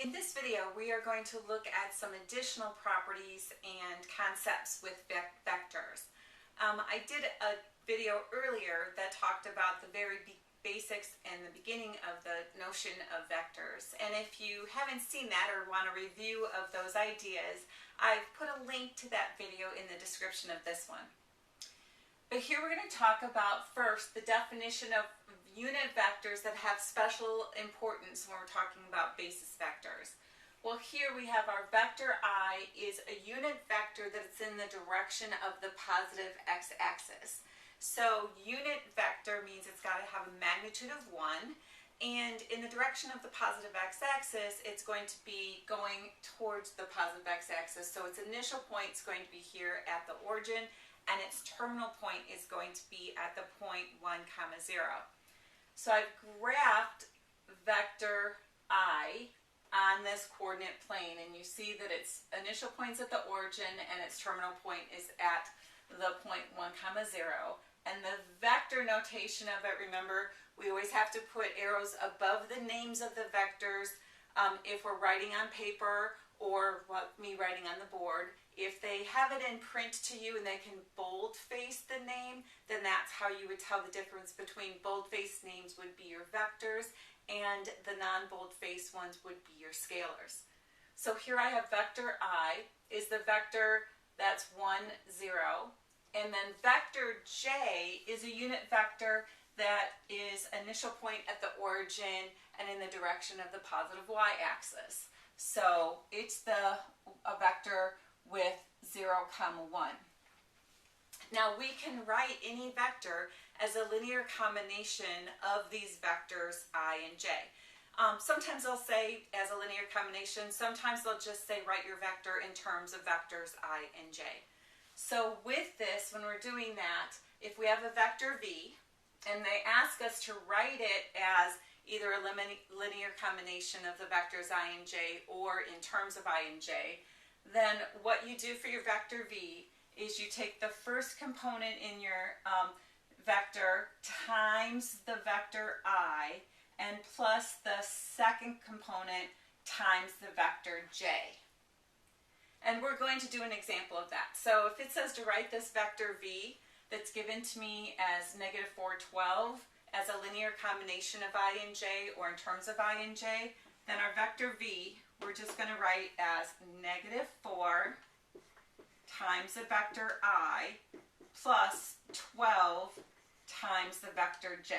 In this video, we are going to look at some additional properties and concepts with vectors. I did a video earlier that talked about the very basics and the beginning of the notion of vectors. And if you haven't seen that or want a review of those ideas, I've put a link to that video in the description of this one. But here we're going to talk about first the definition of unit vectors that have special importance when we're talking about basis vectors. Well, here we have our vector I is a unit vector that's in the direction of the positive x-axis. So unit vector means it's got to have a magnitude of 1, and in the direction of the positive x-axis it's going to be going towards the positive x-axis. So its initial point is going to be here at the origin, and its terminal point is going to be at the point 1, 0. So I've graphed vector I on this coordinate plane, and you see that its initial point is at the origin and its terminal point is at the point 1, 0. And the vector notation of it, remember, we always have to put arrows above the names of the vectors if we're writing on paper or me writing on the board. If they have it in print to you and they can boldface the name, then that's how you would tell the difference between boldface names would be your vectors and the non-boldface ones would be your scalars. So here I have vector I is the vector that's 1, 0. And then vector J is a unit vector that is initial point at the origin and in the direction of the positive y-axis. So it's a vector with 0, 1. Now we can write any vector as a linear combination of these vectors I and j. Sometimes they'll say as a linear combination, sometimes they'll just say write your vector in terms of vectors I and j. So with this, when we're doing that, if we have a vector v and they ask us to write it as either a linear combination of the vectors I and j or in terms of I and j, then what you do for your vector v is you take the first component in your vector times the vector I and plus the second component times the vector j. And we're going to do an example of that. So if it says to write this vector v that's given to me as negative 4, 12 as a linear combination of I and j or in terms of I and j, then our vector v we're just going to write as negative 4 times the vector I plus 12 times the vector j.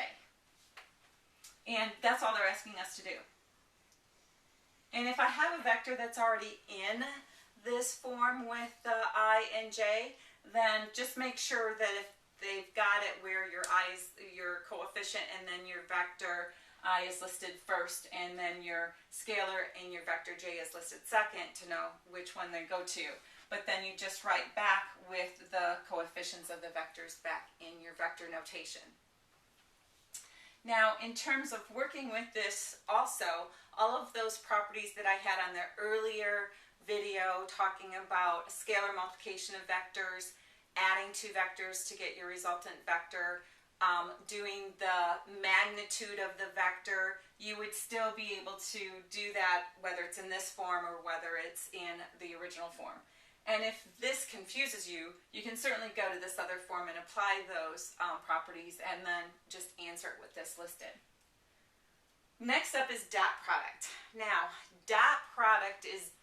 And that's all they're asking us to do. And if I have a vector that's already in this form with the I and j, then just make sure that if they've got it where your I is your coefficient and then your vector I is listed first and then your scalar and your vector j is listed second to know which one they go to. But then you just write back with the coefficients of the vectors back in your vector notation. Now in terms of working with this also, all of those properties that I had on the earlier video talking about scalar multiplication of vectors, adding two vectors to get your resultant vector, doing the magnitude of the vector, you would still be able to do that whether it's in this form or whether it's in the original form. And if this confuses you, you can certainly go to this other form and apply those properties and then just answer it with this listed. Next up is dot product. Now, dot product is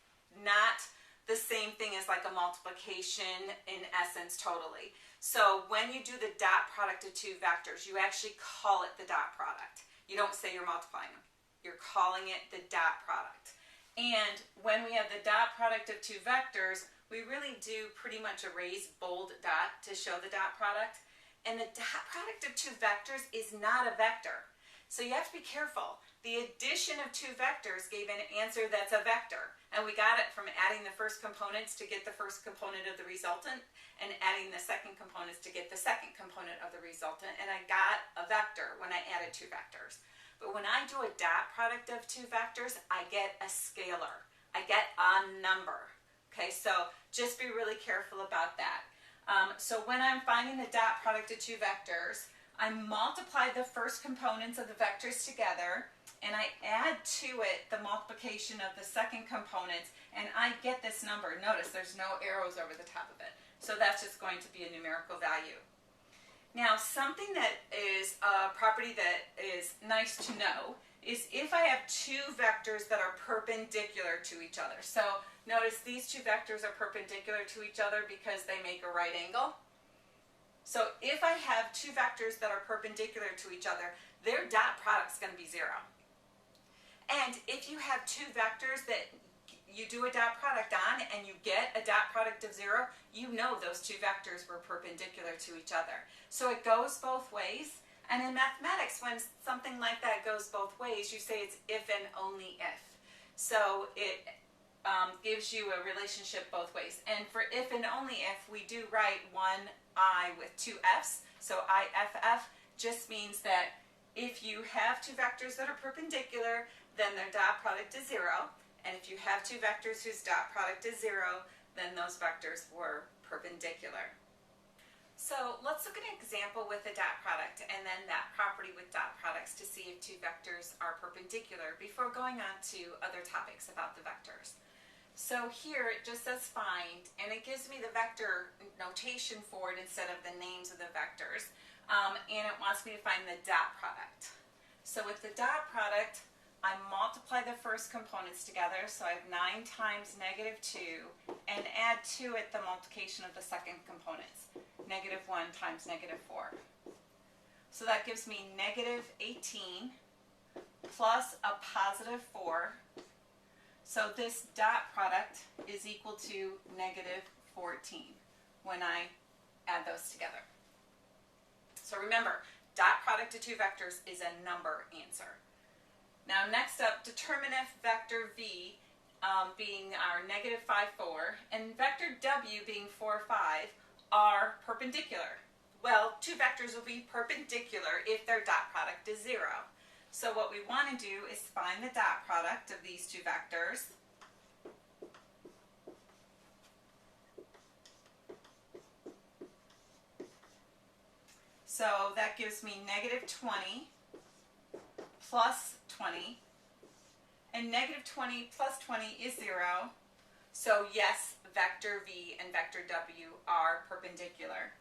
not the same thing as like a multiplication in essence totally. So when you do the dot product of two vectors, you actually call it the dot product. You don't say you're multiplying them. You're calling it the dot product. And when we have the dot product of two vectors, we really do pretty much a raised bold dot to show the dot product. And the dot product of two vectors is not a vector. So you have to be careful. The addition of two vectors gave an answer that's a vector. And we got it from adding the first components to get the first component of the resultant and adding the second components to get the second component of the resultant. And I got a vector when I added two vectors. But when I do a dot product of two vectors, I get a scalar. I get a number. Okay, so just be really careful about that. So when I'm finding the dot product of two vectors, I multiply the first components of the vectors together and I add to it the multiplication of the second component, and I get this number. Notice there's no arrows over the top of it. So that's just going to be a numerical value. Now, something that is a property that is nice to know is if I have two vectors that are perpendicular to each other. So notice these two vectors are perpendicular to each other because they make a right angle. So if I have two vectors that are perpendicular to each other, their dot product is going to be 0. And if you have two vectors that you do a dot product on and you get a dot product of 0, you know those two vectors were perpendicular to each other. So it goes both ways. And in mathematics, when something like that goes both ways, you say it's if and only if. So it gives you a relationship both ways. And for if and only if, we do write one I with two F's. So IFF just means that if you have two vectors that are perpendicular, then their dot product is 0. And if you have two vectors whose dot product is 0, then those vectors were perpendicular. So let's look at an example with a dot product and then that property with dot products to see if two vectors are perpendicular before going on to other topics about the vectors. So here it just says find, and it gives me the vector notation for it instead of the names of the vectors, and it wants me to find the dot product. So with the dot product, I multiply the first components together, so I have 9 times -2, and add to it the multiplication of the second components, -1 times -4. So that gives me -18 plus a +4. So this dot product is equal to -14 when I add those together. So remember, dot product of two vectors is a number answer. Now next up, determine if vector v being our -5, 4, and vector w being 4, 5 are perpendicular. Well, two vectors will be perpendicular if their dot product is 0. So what we want to do is find the dot product of these two vectors. So that gives me -20 plus 20, and -20 plus 20 is 0. So yes, vector v and vector w are perpendicular.